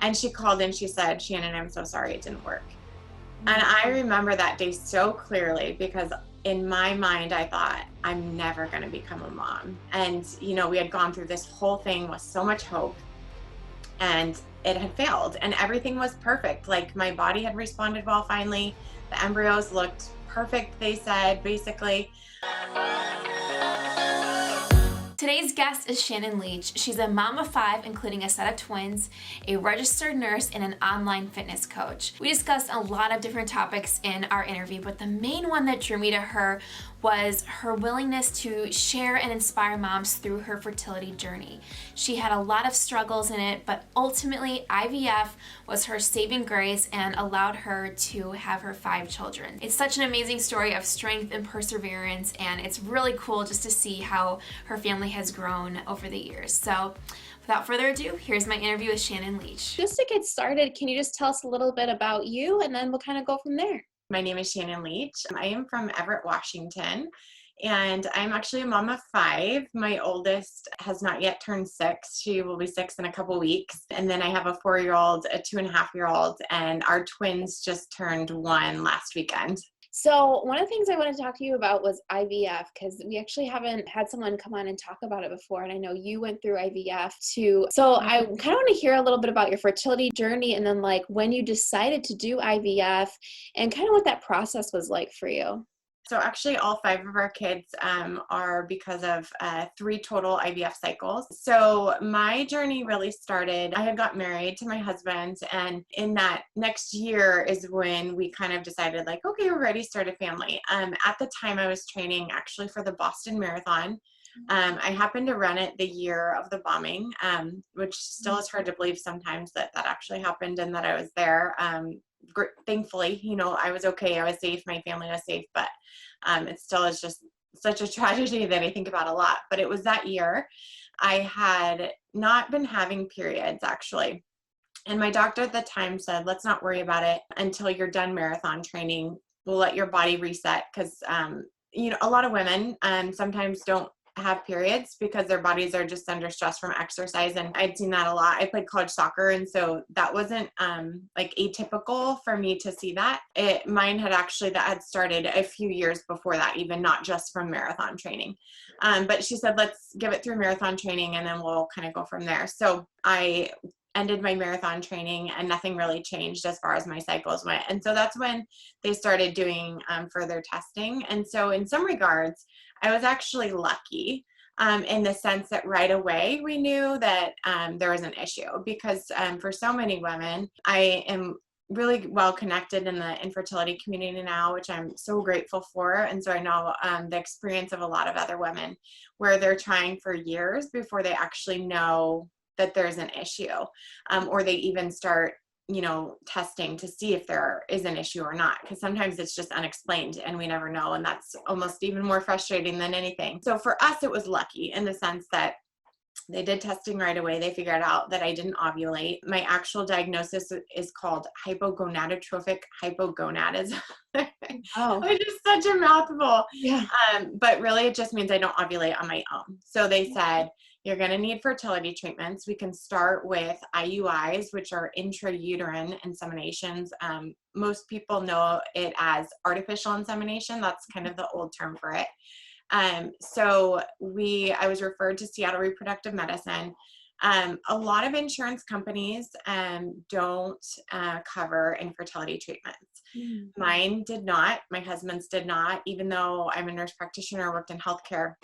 And she called and she said, "Shannon, I'm so sorry it didn't work." And I remember that day so clearly because in my mind, I thought, I'm never going to become a mom. And, we had gone through this whole thing with so much hope, and it had failed and everything was perfect. Like, my body had responded well finally. The embryos looked perfect, they said, basically. Today's guest is Shannon Leach. She's a mom of 5, including a set of twins, a registered nurse, and an online fitness coach. We discussed a lot of different topics in our interview, but the main one that drew me to her was her willingness to share and inspire moms through her fertility journey. She had a lot of struggles in it, but ultimately IVF was her saving grace and allowed her to have her 5 children. It's such an amazing story of strength and perseverance, and it's really cool just to see how her family has grown over the years. So without further ado, here's my interview with Shannon Leach. Just to get started, can you just tell us a little bit about you, and then we'll kind of go from there? My name is Shannon Leach. I am from Everett, Washington, and I'm actually a mom of 5. My oldest has not yet turned 6. She will be 6 in a couple weeks. And then I have a 4-year-old, a 2.5-year-old, and our twins just turned 1 last weekend. So one of the things I wanted to talk to you about was IVF, because we actually haven't had someone come on and talk about it before. And I know you went through IVF too. So I kind of want to hear a little bit about your fertility journey, and then like when you decided to do IVF and kind of what that process was like for you. So actually all 5 of our kids are because of 3 total IVF cycles. So my journey really started, I had got married to my husband, and in that next year is when we kind of decided like, okay, we're ready to start a family. At the time I was training actually for the Boston Marathon. I happened to run it the year of the bombing, which still is hard to believe sometimes that actually happened and that I was there. Thankfully, I was okay. I was safe. My family was safe, but it still is just such a tragedy that I think about a lot. But it was that year. I had not been having periods actually. And my doctor at the time said, let's not worry about it until you're done marathon training. We'll let your body reset because, a lot of women sometimes don't have periods because their bodies are just under stress from exercise. And I'd seen that a lot. I played college soccer. And so that wasn't like atypical for me to see that. Mine had actually, that had started a few years before that, even not just from marathon training. But she said, let's give it through marathon training and then we'll kind of go from there. So I ended my marathon training and nothing really changed as far as my cycles went. And so that's when they started doing further testing. And so in some regards, I was actually lucky in the sense that right away we knew that there was an issue because for so many women, I am really well connected in the infertility community now, which I'm so grateful for. And so I know the experience of a lot of other women where they're trying for years before they actually know that there's an issue, or they even start testing to see if there is an issue or not, because sometimes it's just unexplained and we never know, and that's almost even more frustrating than anything. So for us, it was lucky in the sense that they did testing right away. They figured out that I didn't ovulate. My actual diagnosis is called hypogonadotrophic hypogonadism. Oh, Which is such a mouthful. yeah. But really it just means I don't ovulate on my own. So they said, you're going to need fertility treatments. We can start with IUIs, which are intrauterine inseminations. Most people know it as artificial insemination. That's kind of the old term for it. So I was referred to Seattle Reproductive Medicine. A lot of insurance companies don't cover infertility treatments. Mine did not. My husband's did not, even though I'm a nurse practitioner, worked in healthcare.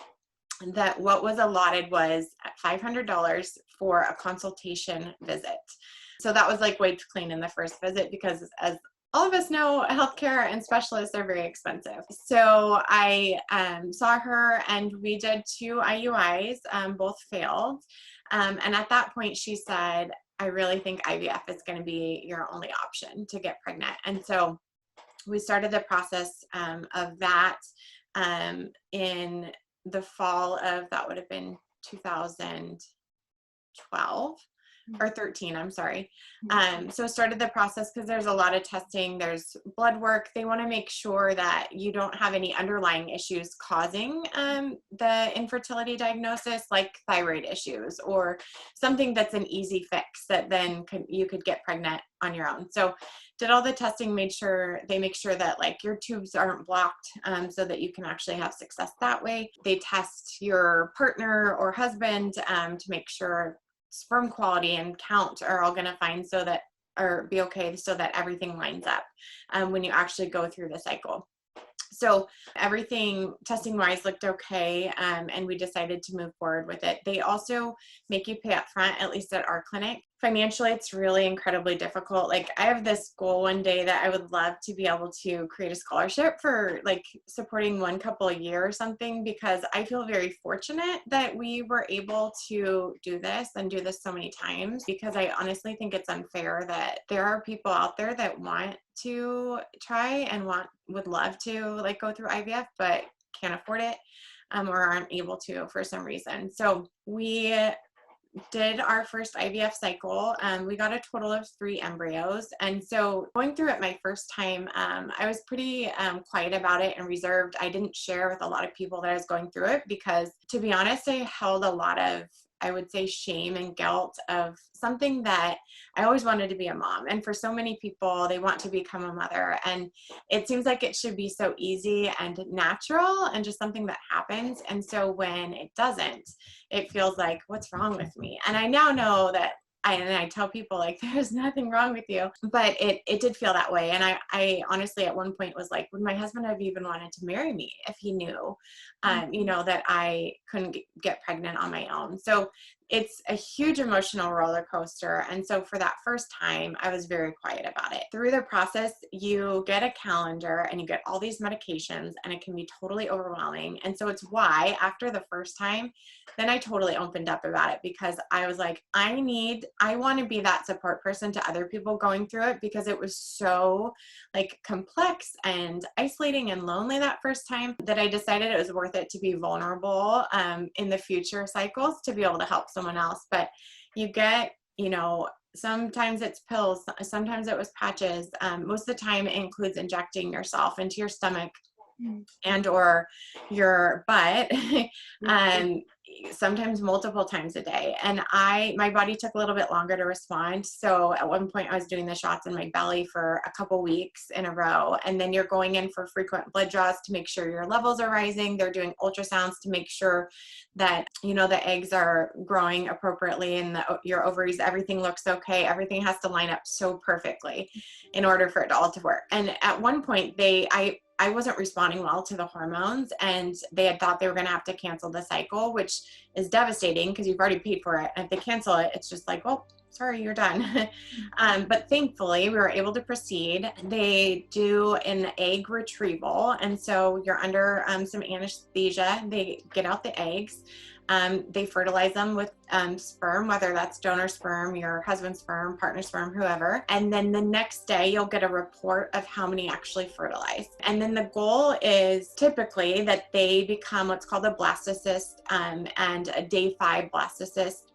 That what was allotted was $500 for a consultation visit. So that was like wiped clean in the first visit because, as all of us know, healthcare and specialists are very expensive. So I saw her and we did 2 IUIs, both failed. And at that point she said, I really think IVF is going to be your only option to get pregnant. And so we started the process of that in the fall of, that would have been 2012. or 13, I'm sorry. So started the process because there's a lot of testing, there's blood work. They want to make sure that you don't have any underlying issues causing the infertility diagnosis, like thyroid issues or something that's an easy fix that then you could get pregnant on your own. So did all the testing, made sure they make sure that like your tubes aren't blocked so that you can actually have success that way. They test your partner or husband to make sure sperm quality and count are all going to find so that, or be okay, so that everything lines up when you actually go through the cycle. So everything testing wise looked okay, and we decided to move forward with it. They also make you pay up front, at least at our clinic. Financially, it's really incredibly difficult. Like I have this goal one day that I would love to be able to create a scholarship for like supporting one couple a year or something, because I feel very fortunate that we were able to do this and do this so many times, because I honestly think it's unfair that there are people out there that want to try and would love to like go through IVF but can't afford it or aren't able to for some reason. So we did our first IVF cycle. We got a total of 3 embryos. And so going through it my first time, I was pretty quiet about it and reserved. I didn't share with a lot of people that I was going through it because, to be honest, I held a lot of, I would say, shame and guilt of something that I always wanted to be a mom. And for so many people, they want to become a mother. And it seems like it should be so easy and natural and just something that happens. And so when it doesn't, it feels like, what's wrong with me? And I now know that I tell people like, there's nothing wrong with you, but it did feel that way. And I honestly, at one point was like, would my husband have even wanted to marry me if he knew, that I couldn't get pregnant on my own? So it's a huge emotional roller coaster. And so for that first time, I was very quiet about it. Through the process, you get a calendar and you get all these medications, and it can be totally overwhelming. And so it's why after the first time, then I totally opened up about it, because I was like, I want to be that support person to other people going through it, because it was so like complex and isolating and lonely that first time that I decided it was worth it to be vulnerable in the future cycles to be able to help someone else. But you get, sometimes it's pills, sometimes it was patches. Most of the time it includes injecting yourself into your stomach and or your butt, sometimes multiple times a day. And my body took a little bit longer to respond. So at one point I was doing the shots in my belly for a couple weeks in a row. And then you're going in for frequent blood draws to make sure your levels are rising. They're doing ultrasounds to make sure that, the eggs are growing appropriately and your ovaries, everything looks okay. Everything has to line up so perfectly in order for it all to work. And at one point I wasn't responding well to the hormones, and they had thought they were going to have to cancel the cycle, which is devastating because you've already paid for it. And if they cancel it, it's just like, well, sorry, you're done. But thankfully we were able to proceed. They do an egg retrieval. And so you're under some anesthesia. They get out the eggs. They fertilize them with sperm, whether that's donor sperm, your husband's sperm, partner sperm, whoever. And then the next day you'll get a report of how many actually fertilized. And then the goal is typically that they become what's called a blastocyst and a day 5 blastocyst,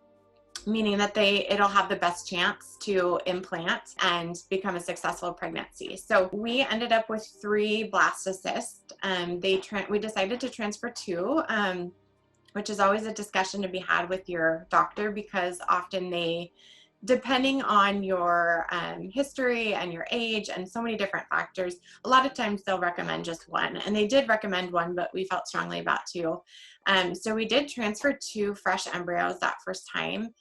meaning that it'll have the best chance to implant and become a successful pregnancy. So we ended up with 3 blastocysts. We decided to transfer 2, which is always a discussion to be had with your doctor, because often depending on your history and your age and so many different factors, a lot of times they'll recommend just 1. And they did recommend 1, but we felt strongly about 2. So we did transfer 2 fresh embryos that first time.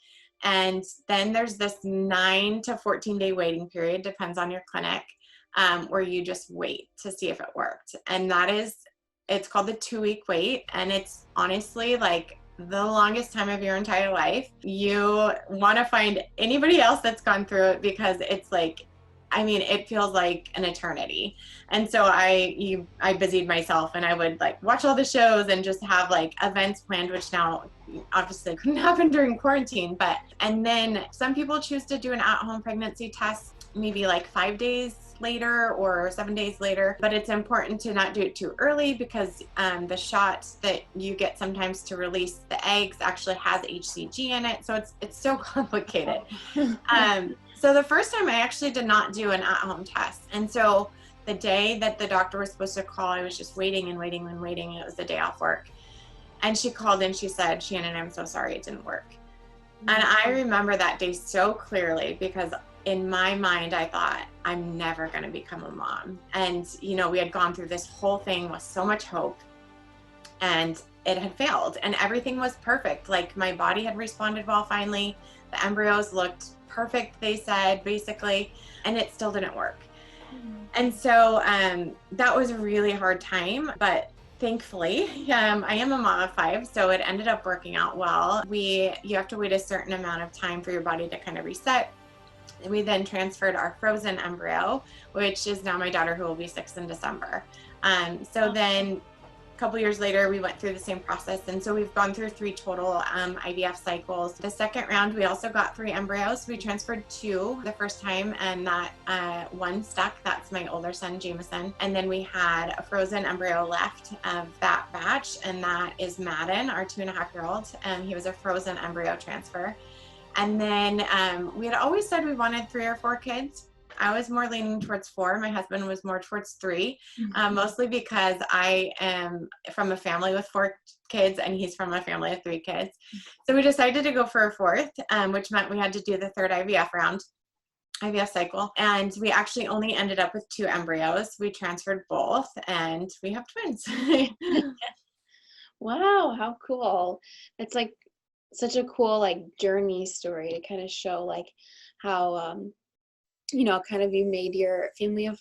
And then there's this 9 to 14 day waiting period, depends on your clinic, where you just wait to see if it worked. And it's called the 2-week wait. And it's honestly like the longest time of your entire life. You want to find anybody else that's gone through it, because it's like, it feels like an eternity. And so I busied myself, and I would like watch all the shows and just have like events planned, which now obviously couldn't happen during quarantine. And then some people choose to do an at-home pregnancy test maybe like 5 days later or 7 days later, but it's important to not do it too early because the shot that you get sometimes to release the eggs actually has HCG in it. So it's so complicated. So the first time I actually did not do an at-home test. And so the day that the doctor was supposed to call, I was just waiting and waiting and waiting. It was the day off work. And she called and she said, "Shannon, I'm so sorry it didn't work." And I remember that day so clearly because in my mind, I thought, I'm never going to become a mom. And, we had gone through this whole thing with so much hope and it had failed and everything was perfect. Like my body had responded well finally. The embryos looked perfect, they said, basically, and it still didn't work. And so that was a really hard time, but thankfully, I am a mom of 5, so it ended up working out well. You have to wait a certain amount of time for your body to kind of reset. We then transferred our frozen embryo, which is now my daughter, who will be 6 in December. Then a couple years later, we went through the same process. And so we've gone through 3 total IVF cycles. The second round, we also got 3 embryos. We transferred 2 the first time, and that 1 stuck. That's my older son, Jameson. And then we had a frozen embryo left of that batch, and that is Madden, our 2.5-year-old. He was a frozen embryo transfer. And then we had always said we wanted 3 or 4 kids. I was more leaning towards 4. My husband was more towards 3, mostly because I am from a family with 4 kids and he's from a family of 3 kids. So we decided to go for a 4th, which meant we had to do the 3rd IVF cycle. And we actually only ended up with 2 embryos. We transferred both and we have twins. Wow, how cool. It's like such a cool journey story to kind of show how kind of you made your family of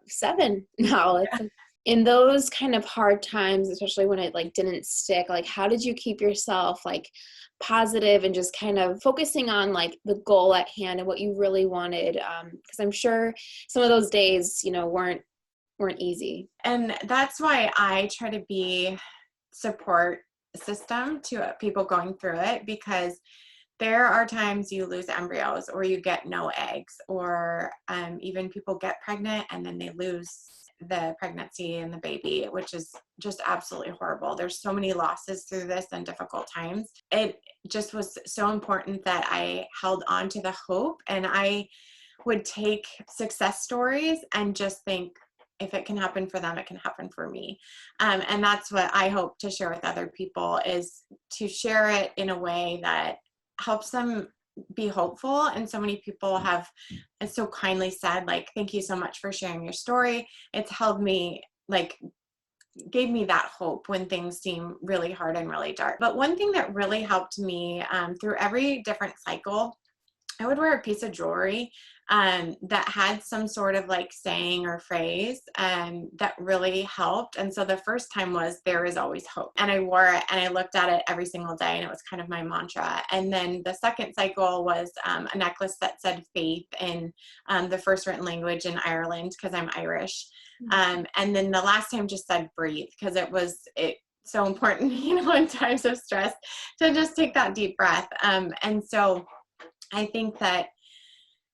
7 now. It's in those kind of hard times, especially when it didn't stick, how did you keep yourself positive and just kind of focusing on the goal at hand and what you really wanted? Because I'm sure some of those days, weren't easy. And that's why I try to be support system to people going through it, because there are times you lose embryos or you get no eggs, or even people get pregnant and then they lose the pregnancy and the baby, which is just absolutely horrible. There's so many losses through this and difficult times. It just was so important that I held on to the hope, and I would take success stories and just think, if it can happen for them, it can happen for me. And that's what I hope to share with other people, is to share it in a way that helps them be hopeful. And so many people have so kindly said, thank you so much for sharing your story. It's helped me, gave me that hope when things seem really hard and really dark. But one thing that really helped me through every different cycle, I would wear a piece of jewelry that had some sort of saying or phrase that really helped. And so the first time was, "There is always hope." And I wore it and I looked at it every single day, and it was kind of my mantra. And then the second cycle was a necklace that said "faith" in the first written language in Ireland, because I'm Irish. And then the last time just said "breathe," because it so important, in times of stress, to just take that deep breath. And so I think that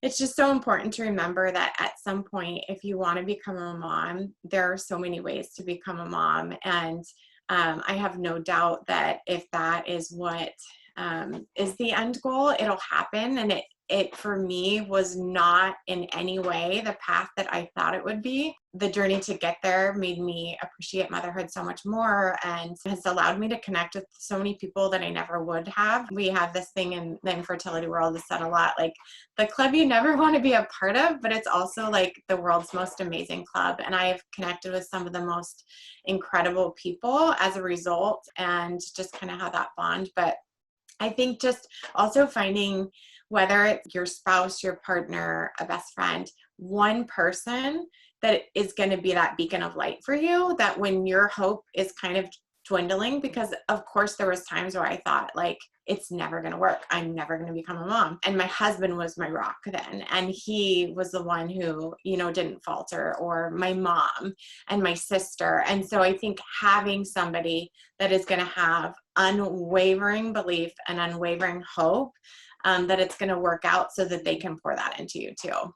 it's just so important to remember that at some point, if you want to become a mom, there are so many ways to become a mom. And I have no doubt that if that is what is the end goal, it'll happen. And it for me was not in any way the path that I thought it would be. The journey to get there made me appreciate motherhood so much more, and has allowed me to connect with so many people that I never would have. We have this thing in the infertility world is said a lot, the club you never want to be a part of, but it's also the world's most amazing club. And I've connected with some of the most incredible people as a result, and just kind of have that bond. But I think just also finding, whether it's your spouse, your partner, a best friend, one person that is going to be that beacon of light for you, that when your hope is kind of dwindling, because of course there was times where I thought it's never going to work. I'm never going to become a mom. And my husband was my rock then. And he was the one who, didn't falter, or my mom and my sister. And so I think having somebody that is going to have unwavering belief and unwavering hope that it's going to work out, so that they can pour that into you too.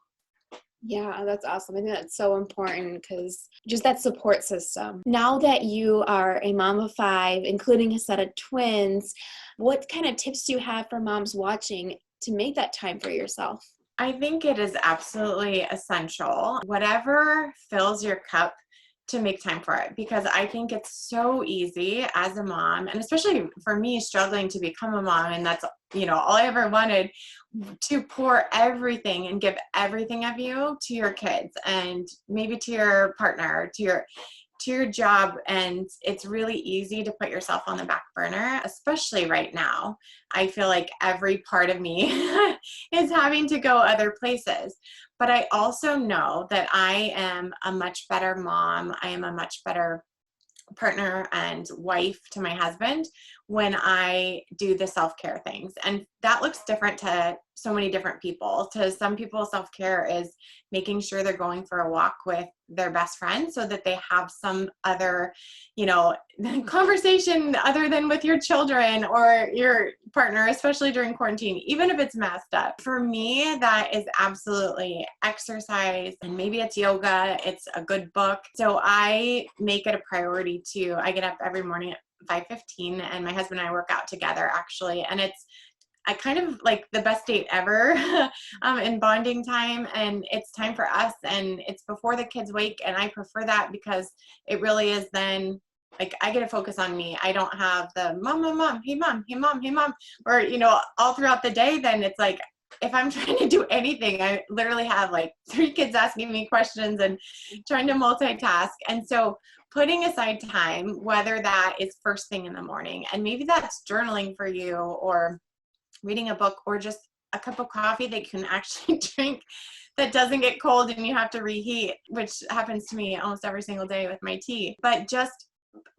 Yeah, that's awesome. I think that's so important because just that support system. Now that you are a mom of 5, including a set of twins, what kind of tips do you have for moms watching to make that time for yourself? I think it is absolutely essential, whatever fills your cup, to make time for it, because I think it's so easy as a mom, and especially for me struggling to become a mom, and that's, all I ever wanted, to pour everything and give everything of you to your kids and maybe to your partner, to your job. And it's really easy to put yourself on the back burner, especially right now. I feel like every part of me is having to go other places. But I also know that I am a much better mom. I am a much better partner and wife to my husband when I do the self-care things. And that looks different to so many different people. To some people, self-care is making sure they're going for a walk with their best friend so that they have some other, conversation other than with your children or your partner, especially during quarantine, even if it's messed up. For me, that is absolutely exercise, and maybe it's yoga, it's a good book. So I make it a priority I get up every morning at 5:15, and my husband and I work out together actually. And I kind of like the best date ever in bonding time, and it's time for us, and it's before the kids wake. And I prefer that because it really is then like I get to focus on me. I don't have the mom, hey mom, hey mom, hey mom, or, all throughout the day. Then it's like, if I'm trying to do anything, I literally have like 3 kids asking me questions and trying to multitask. And so putting aside time, whether that is first thing in the morning, and maybe that's journaling for you, or reading a book, or just a cup of coffee that you can actually drink that doesn't get cold and you have to reheat, which happens to me almost every single day with my tea. But just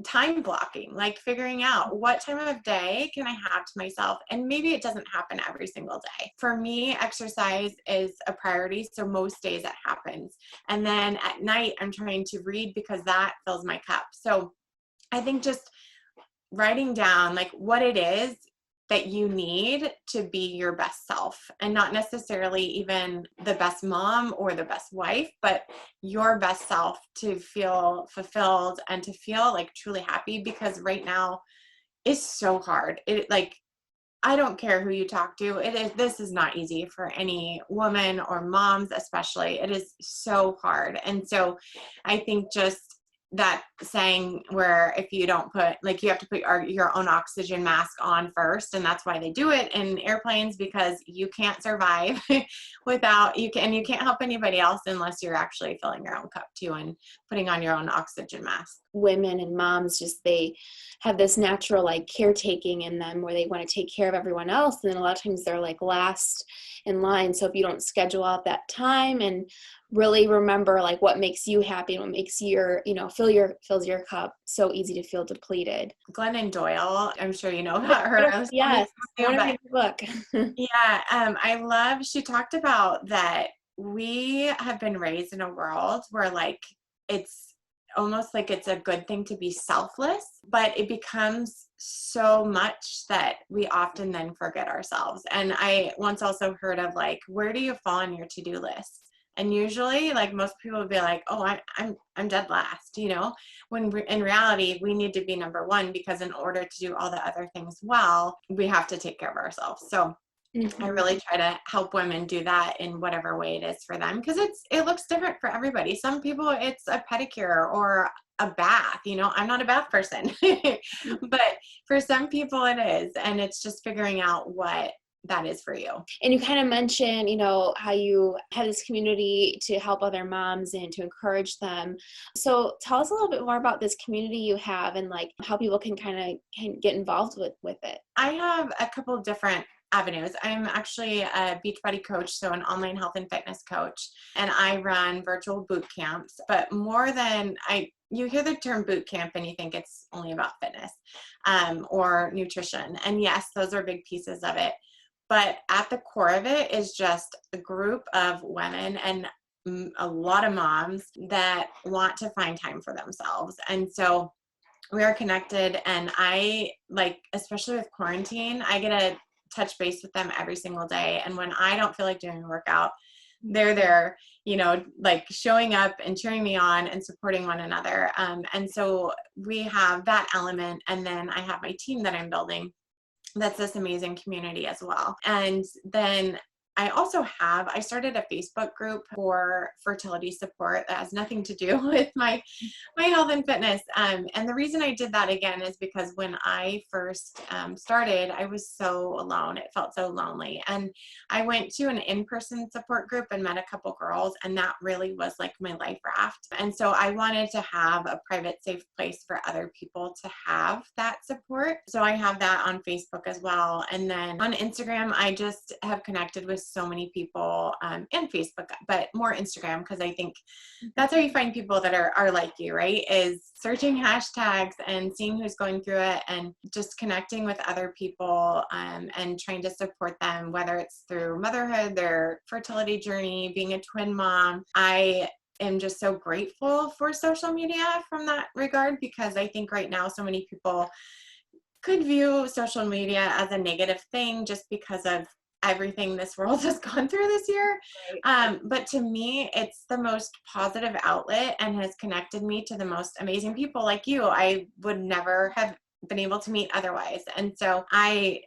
time blocking, like figuring out what time of day can I have to myself. And maybe it doesn't happen every single day. For me, exercise is a priority. So most days that happens. And then at night, I'm trying to read because that fills my cup. So I think just writing down like what it is that you need to be your best self, and not necessarily even the best mom or the best wife, but your best self to feel fulfilled and to feel like truly happy. Because right now is so hard. I don't care who you talk to. This is not easy for any woman or moms, especially. It is so hard. And so I think just that saying where if you don't put, like, you have to put your own oxygen mask on first. And that's why they do it in airplanes, because you can't survive without you can't help anybody else unless you're actually filling your own cup too and putting on your own oxygen mask. Women and moms, just they have this natural like caretaking in them where they want to take care of everyone else, and then a lot of times they're like last in line. So if you don't schedule out that time and really remember like what makes you happy and what makes your fills your cup, so easy to feel depleted. Glennon Doyle, I'm sure you know about her. Yes, I want to read the book. Yeah, she talked about that we have been raised in a world where like it's almost like it's a good thing to be selfless, but it becomes so much that we often then forget ourselves. And I once also heard of like, where do you fall on your to-do list? And usually, like, most people would be like, oh, I'm dead last, when in reality, we need to be number one, because in order to do all the other things well, we have to take care of ourselves. So I really try to help women do that in whatever way it is for them, because it looks different for everybody. Some people, it's a pedicure or a bath. I'm not a bath person, but for some people it is. And it's just figuring out what that is for you. And you kind of mentioned, how you have this community to help other moms and to encourage them. So tell us a little bit more about this community you have and like how people can get involved with it. I have a couple of different avenues. I'm actually a Beachbody coach, so an online health and fitness coach, and I run virtual boot camps. But more than you hear the term boot camp and you think it's only about fitness or nutrition. And yes, those are big pieces of it. But at the core of it is just a group of women and a lot of moms that want to find time for themselves. And so we are connected, and I especially with quarantine, I get to touch base with them every single day. And when I don't feel like doing a workout, they're there, like showing up and cheering me on and supporting one another. And so we have that element. And then I have my team that I'm building. That's this amazing community as well. And then I started a Facebook group for fertility support that has nothing to do with my health and fitness. And the reason I did that again is because when I first started, I was so alone. It felt so lonely. And I went to an in-person support group and met a couple girls, and that really was like my life raft. And so I wanted to have a private, safe place for other people to have that support. So I have that on Facebook as well. And then on Instagram, I just have connected with so many people, and Facebook, but more Instagram, because I think that's how you find people that are like you, right? Is searching hashtags and seeing who's going through it and just connecting with other people, and trying to support them, whether it's through motherhood, their fertility journey, being a twin mom. I am just so grateful for social media from that regard, because I think right now so many people could view social media as a negative thing just because of everything this world has gone through this year. Right. But to me, it's the most positive outlet and has connected me to the most amazing people like you. I would never have been able to meet otherwise. And so I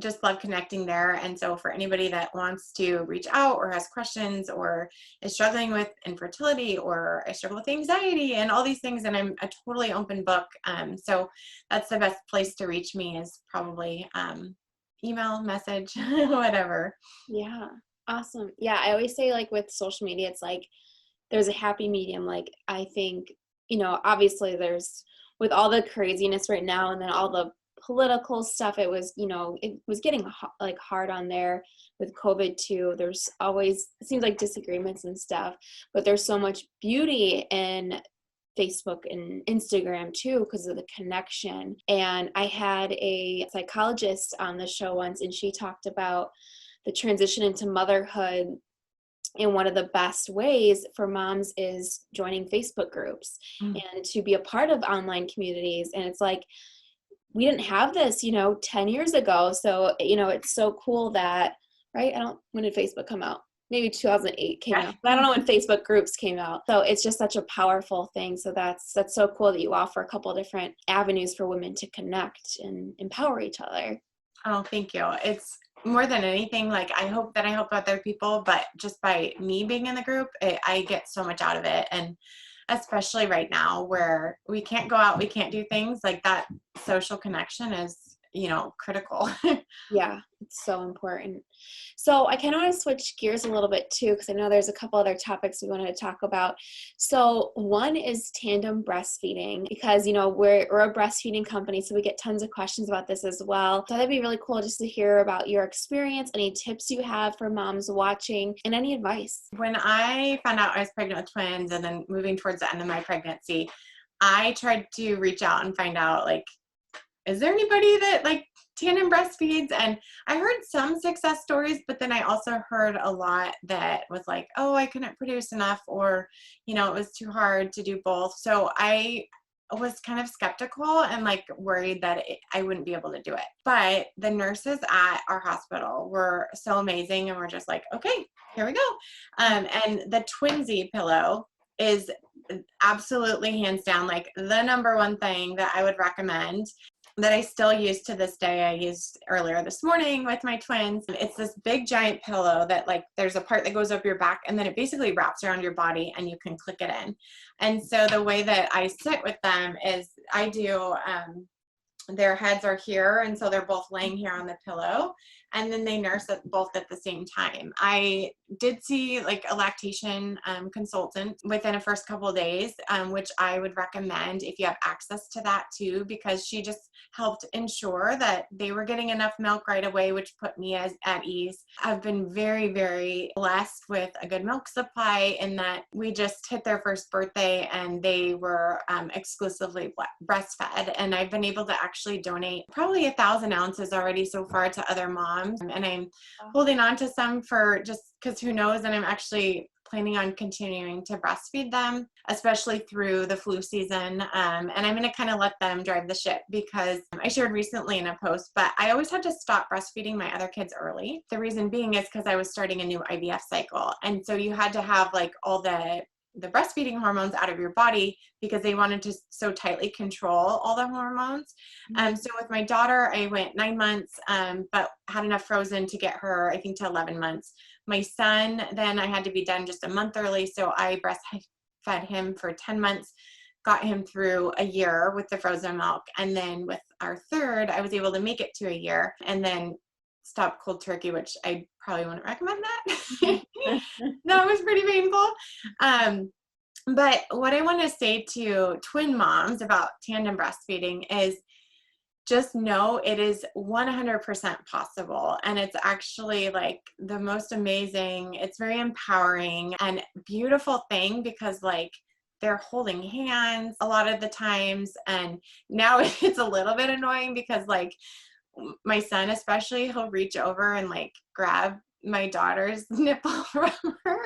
just love connecting there. And so for anybody that wants to reach out or has questions or is struggling with infertility, or I struggle with anxiety and all these things, and I'm a totally open book. So that's the best place to reach me, is probably email, message, whatever. Yeah. Awesome. Yeah. I always say, like, with social media, it's like there's a happy medium. Like, I think, obviously there's, with all the craziness right now and then all the political stuff, it was getting like hard on there with COVID too. There's always, it seems like, disagreements and stuff, but there's so much beauty in Facebook and Instagram too, because of the connection. And I had a psychologist on the show once, and she talked about the transition into motherhood. And one of the best ways for moms is joining Facebook groups and to be a part of online communities. And it's like, we didn't have this, 10 years ago. So, it's so cool that, right? When did Facebook come out? Maybe 2008 came out. I don't know when Facebook groups came out. So it's just such a powerful thing. So that's so cool that you offer a couple of different avenues for women to connect and empower each other. Oh, thank you. It's more than anything, like, I hope that I help other people, but just by me being in the group, I get so much out of it. And especially right now where we can't go out, we can't do things like that, social connection is, critical. Yeah, it's so important. So I kind of want to switch gears a little bit too, because I know there's a couple other topics we wanted to talk about. So one is tandem breastfeeding, because, we're a breastfeeding company, so we get tons of questions about this as well. So that'd be really cool just to hear about your experience, any tips you have for moms watching, and any advice. When I found out I was pregnant with twins and then moving towards the end of my pregnancy, I tried to reach out and find out, like, is there anybody that like tandem breastfeeds? And I heard some success stories, but then I also heard a lot that was like, oh, I couldn't produce enough, or, it was too hard to do both. So I was kind of skeptical and like worried that I wouldn't be able to do it. But the nurses at our hospital were so amazing, and we're just like, okay, here we go. And the Twinsy pillow is absolutely hands down like the number one thing that I would recommend, that I still use to this day. I used earlier this morning with my twins. It's this big giant pillow that, like, there's a part that goes up your back, and then it basically wraps around your body and you can click it in. And so the way that I sit with them is I do, their heads are here, and so they're both laying here on the pillow, and then they nurse both at the same time. I did see like a lactation consultant within the first couple of days, which I would recommend if you have access to that too, because she just helped ensure that they were getting enough milk right away, which put me at ease. I've been very, very blessed with a good milk supply, in that we just hit their first birthday and they were exclusively breastfed. And I've been able to actually donate probably 1,000 ounces already so far to other moms. And I'm holding on to some for just because who knows, and I'm actually planning on continuing to breastfeed them, especially through the flu season. And I'm going to kind of let them drive the ship because I shared recently in a post, but I always had to stop breastfeeding my other kids early. The reason being is because I was starting a new IVF cycle. And so you had to have like all the breastfeeding hormones out of your body because they wanted to so tightly control all the hormones. So with my daughter, I went 9 months, but had enough frozen to get her, I think, to 11 months. My son, then I had to be done just a month early. So I breastfed him for 10 months, got him through a year with the frozen milk. And then with our third, I was able to make it to a year and then stop cold turkey, which I probably wouldn't recommend that. That was pretty painful. But what I want to say to twin moms about tandem breastfeeding is just know it is 100% possible. And it's actually like the most amazing, it's very empowering and beautiful thing because like they're holding hands a lot of the times. And now it's a little bit annoying because like my son especially, he'll reach over and like grab my daughter's nipple from her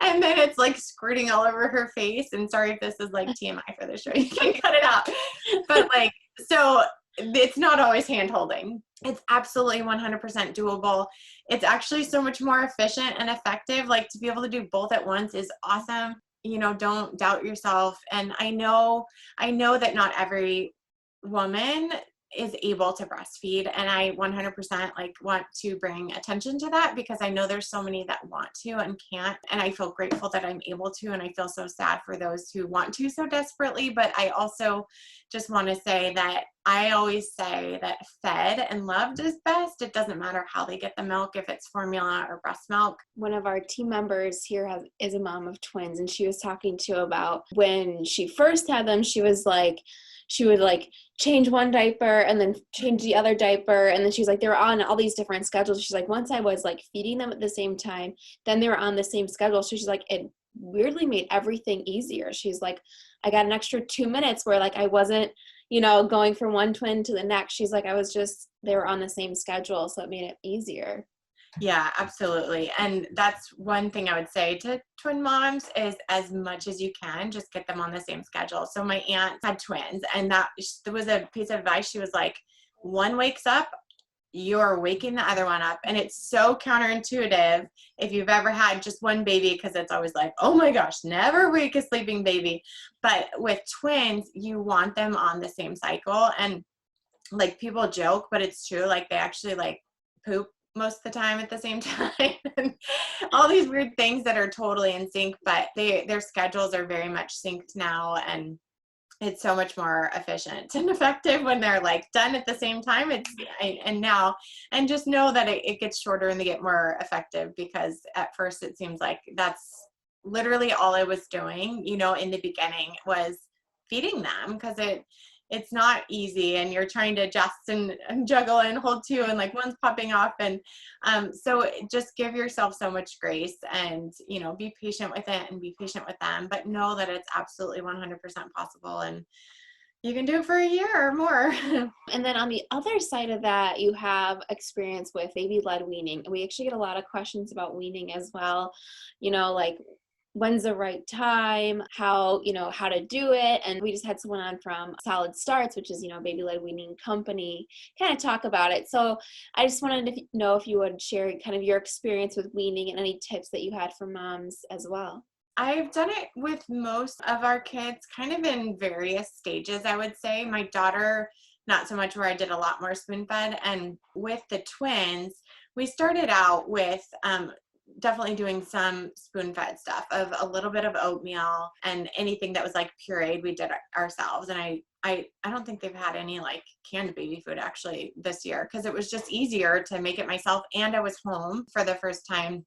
and then it's like squirting all over her face. And sorry if this is like TMI for the show, you can cut it out. But like, so it's not always hand holding. It's absolutely 100% doable. It's actually so much more efficient and effective. Like to be able to do both at once is awesome. You know, don't doubt yourself. And I know that not every woman is able to breastfeed. And I 100% like want to bring attention to that because I know there's so many that want to and can't. And I feel grateful that I'm able to, and I feel so sad for those who want to so desperately. But I also just want to say that I always say that fed and loved is best. It doesn't matter how they get the milk, if it's formula or breast milk. One of our team members here is a mom of twins, and she was talking to about when she first had them, she was like, she would like change one diaper and then change the other diaper. And then she's like, they were on all these different schedules. She's like, once I was like feeding them at the same time, then they were on the same schedule. So she's like, it weirdly made everything easier. She's like, I got an extra 2 minutes where like I wasn't, you know, going from one twin to the next. She's like, they were on the same schedule. So it made it easier. Yeah, absolutely. And that's one thing I would say to twin moms is as much as you can, just get them on the same schedule. So my aunt had twins and there was a piece of advice. She was like, one wakes up, you're waking the other one up. And it's so counterintuitive if you've ever had just one baby, because it's always like, oh my gosh, never wake a sleeping baby. But with twins, you want them on the same cycle. And like people joke, but it's true. Like they actually like poop most of the time at the same time and all these weird things that are totally in sync, but their schedules are very much synced now. And it's so much more efficient and effective when they're like done at the same time. And just know that it gets shorter and they get more effective because at first it seems like that's literally all I was doing, you know, in the beginning was feeding them because it's not easy and you're trying to adjust and juggle and hold two and like one's popping off. And so just give yourself so much grace and, you know, be patient with it and be patient with them, but know that it's absolutely 100% possible and you can do it for a year or more. And then on the other side of that, you have experience with baby-led weaning. And we actually get a lot of questions about weaning as well. You know, like when's the right time, how to do it. And we just had someone on from Solid Starts, which is, you know, baby-led weaning company, kind of talk about it. So I just wanted to know if you would share kind of your experience with weaning and any tips that you had for moms as well. I've done it with most of our kids kind of in various stages, I would say. My daughter, not so much, where I did a lot more spoon fed. And with the twins, we started out with definitely doing some spoon-fed stuff of a little bit of oatmeal and anything that was like pureed, we did ourselves. And I don't think they've had any like canned baby food actually this year because it was just easier to make it myself. And I was home for the first time,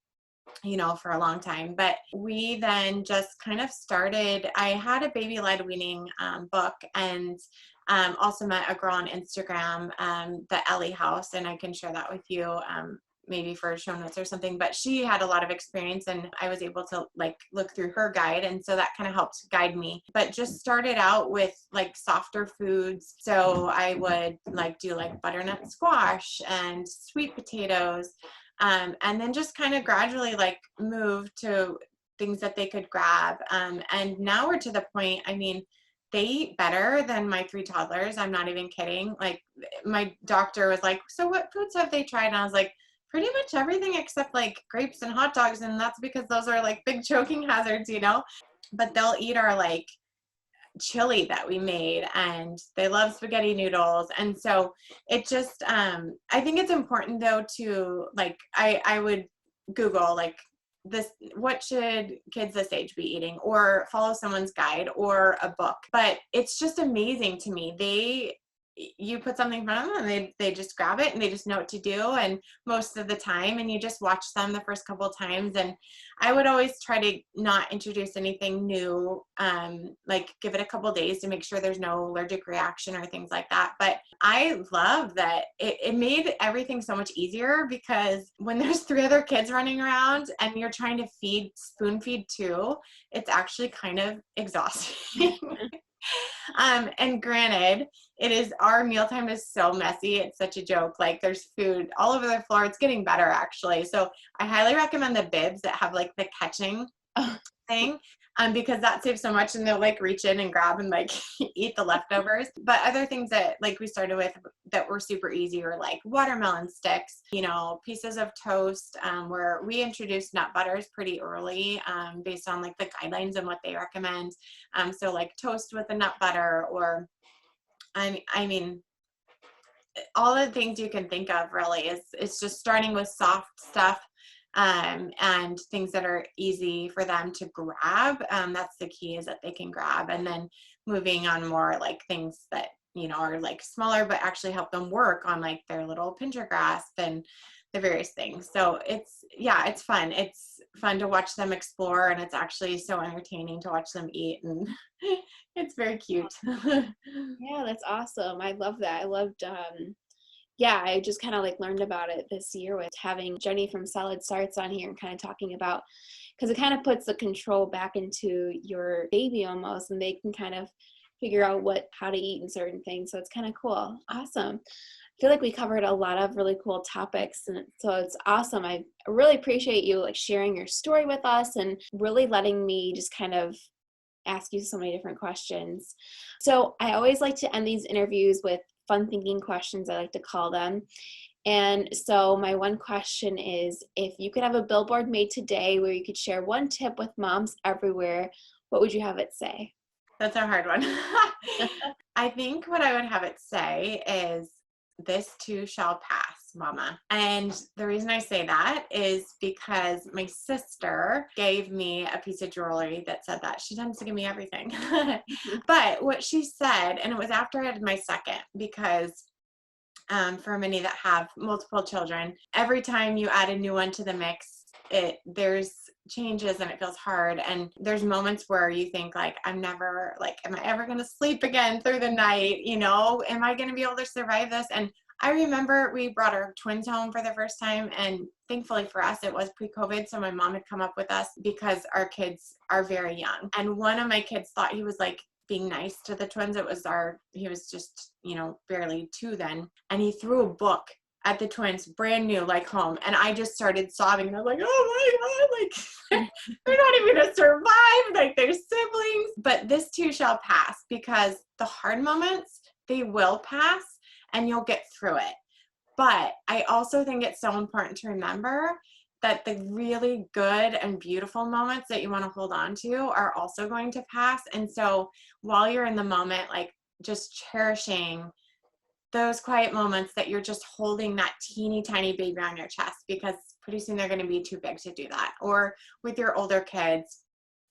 you know, for a long time. But we then just kind of started, I had a baby-led weaning book and also met a girl on Instagram, the Ellie House, and I can share that with you. Maybe for show notes or something, but she had a lot of experience and I was able to like look through her guide. And so that kind of helped guide me, but just started out with like softer foods. So I would like do like butternut squash and sweet potatoes. And then just kind of gradually like move to things that they could grab. And now we're to the point, I mean, they eat better than my 3 toddlers. I'm not even kidding. Like, my doctor was like, so what foods have they tried? And I was like, pretty much everything except like grapes and hot dogs. And that's because those are like big choking hazards, you know, but they'll eat our like chili that we made, and they love spaghetti noodles. And so it just, I think it's important though to like, I would Google like, this, what should kids this age be eating, or follow someone's guide or a book. But it's just amazing to me. You put something in front of them and they just grab it and they just know what to do, and most of the time, and you just watch them the first couple of times. And I would always try to not introduce anything new, like give it a couple days to make sure there's no allergic reaction or things like that. But I love that it made everything so much easier, because when there's 3 other kids running around and you're trying to spoon feed 2, it's actually kind of exhausting. And granted, our mealtime is so messy. It's such a joke. Like, there's food all over the floor. It's getting better, actually. So I highly recommend the bibs that have like the catching thing, because that saves so much, and they'll like reach in and grab and like eat the leftovers. But other things that like we started with that were super easy were like watermelon sticks, you know, pieces of toast, where we introduced nut butters pretty early, based on like the guidelines and what they recommend. So like toast with a nut butter, or I mean, all the things you can think of really. It's just starting with soft stuff, and things that are easy for them to grab. That's the key, is that they can grab, and then moving on more like things that, you know, are like smaller, but actually help them work on like their little pincher grasp and the various things. So it's fun. It's fun to watch them explore, and it's actually so entertaining to watch them eat, and it's very cute. Yeah, that's awesome. I love that. I loved, I just kind of like learned about it this year with having Jenny from Solid Starts on here and kind of talking about, because it kind of puts the control back into your baby almost, and they can kind of figure out how to eat in certain things. So it's kind of cool. Awesome. I feel like we covered a lot of really cool topics, and so it's awesome. I really appreciate you like sharing your story with us and really letting me just kind of ask you so many different questions. So I always like to end these interviews with fun thinking questions, I like to call them. And so my one question is, if you could have a billboard made today where you could share one tip with moms everywhere, what would you have it say? That's a hard one. I think what I would have it say is, this too shall pass, mama. And the reason I say that is because my sister gave me a piece of jewelry that said that. She tends to give me everything. But what she said, and it was after I had my second, because for many that have multiple children, every time you add a new one to the mix, there's changes and it feels hard. And there's moments where you think like, am I ever going to sleep again through the night? You know, am I going to be able to survive this? And I remember we brought our twins home for the first time, and thankfully for us, it was pre-COVID. So my mom had come up with us because our kids are very young. And one of my kids thought he was like being nice to the twins. He was just, you know, barely 2 then. And he threw a book at the twins, brand new, like home. And I just started sobbing. And I was like, oh my God, like they're not even gonna survive. Like, they're siblings. But this too shall pass, because the hard moments, they will pass and you'll get through it. But I also think it's so important to remember that the really good and beautiful moments that you want to hold on to are also going to pass. And so while you're in the moment, like, just cherishing those quiet moments that you're just holding that teeny tiny baby on your chest, because pretty soon they're going to be too big to do that. Or with your older kids,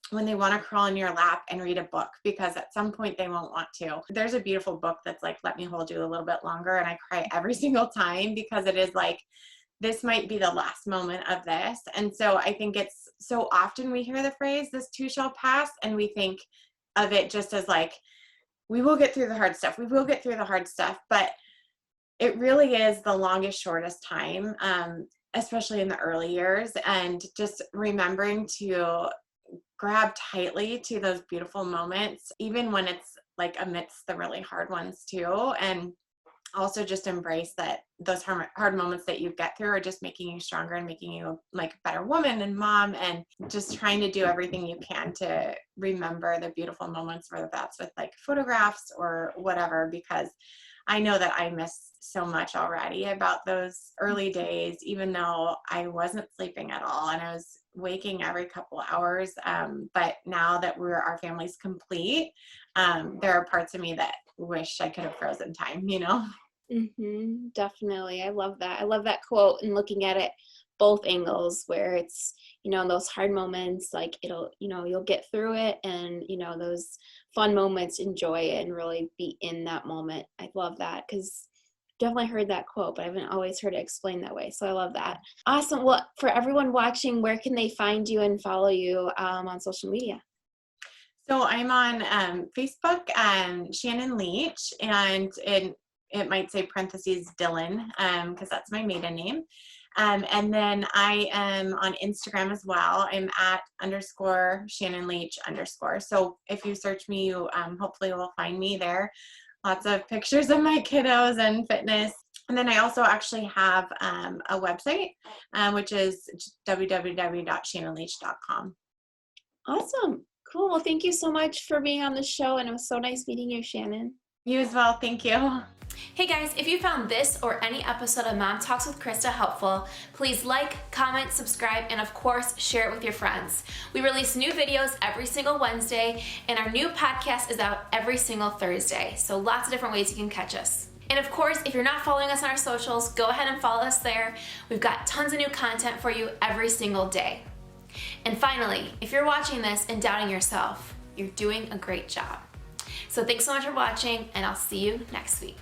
when they want to crawl in your lap and read a book, because at some point they won't want to. There's a beautiful book that's like, Let Me Hold You a Little Bit Longer. And I cry every single time, because it is like, this might be the last moment of this. And so I think it's so often we hear the phrase, this too shall pass, and we think of it just as like, we will get through the hard stuff. We will get through the hard stuff. But it really is the longest, shortest time, especially in the early years. And just remembering to grab tightly to those beautiful moments, even when it's like amidst the really hard ones too. And also just embrace that those hard moments that you get through are just making you stronger and making you like a better woman and mom, and just trying to do everything you can to remember the beautiful moments, whether that's with like photographs or whatever, because I know that I miss so much already about those early days, even though I wasn't sleeping at all and I was waking every couple hours. But now that our family's complete, there are parts of me that wish I could have frozen time, you know? Definitely. I love that. I love that quote, and looking at it both angles, where it's, those hard moments, like it'll, you'll get through it, and, those fun moments, enjoy it and really be in that moment. I love that, because definitely heard that quote, but I haven't always heard it explained that way. So I love that. Awesome. Well, for everyone watching, where can they find you and follow you on social media? So I'm on Facebook, Shannon Leach, and it might say parentheses Dylan, because that's my maiden name. And then I am on Instagram as well. I'm at _Shannon Leach _ So if you search me, you hopefully will find me there. Lots of pictures of my kiddos and fitness. And then I also actually have a website, which is www.shannonleach.com. Awesome. Cool. Well, thank you so much for being on the show, and it was so nice meeting you, Shannon. You as well. Thank you. Hey guys, if you found this or any episode of Mom Talks with Krista helpful, please like, comment, subscribe, and of course, share it with your friends. We release new videos every single Wednesday, and our new podcast is out every single Thursday. So lots of different ways you can catch us. And of course, if you're not following us on our socials, go ahead and follow us there. We've got tons of new content for you every single day. And finally, if you're watching this and doubting yourself, you're doing a great job. So thanks so much for watching, and I'll see you next week.